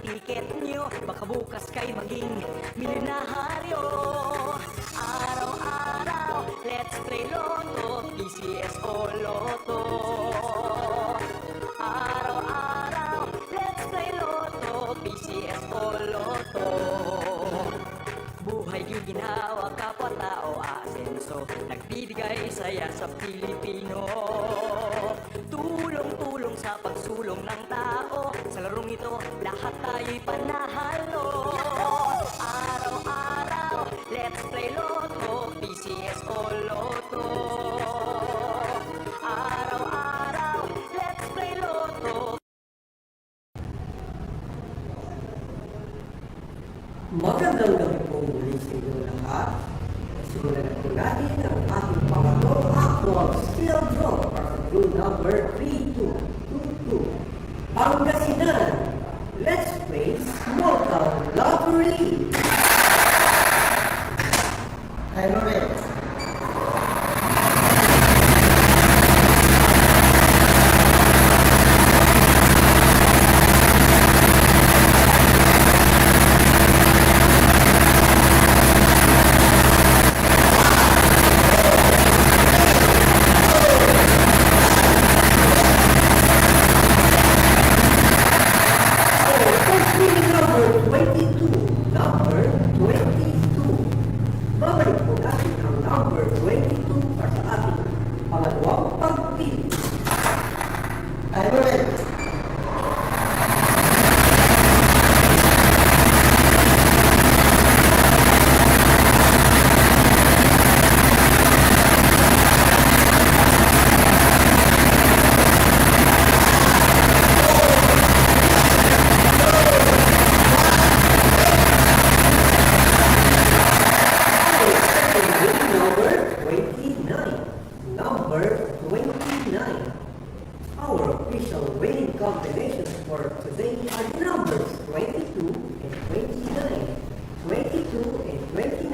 tiket nyo, baka bukas kay maging milyonaryo. Araw-araw, let's play Lotto, PCS o Lotto. Araw-araw, let's play Lotto, PCS o Lotto. Buhay ginawa kapwa-tao asenso, nagbibigay saya sa Pilipino. Tulong-tulong sa pagsulong ng tao, sa larong ito lahat tayo'y panahalo. Araw-araw, let's play Lotto, PCS o Lotto. Araw-araw, let's play Lotto. Magandang gabi po muli sa inyo lahat. Simulan na po natin ang ating pangalawang actual skill draw para sa clue number 3222. Pangasinan, let's play Small Town Lottery. Hi, Loren. Number 29. Our official winning combination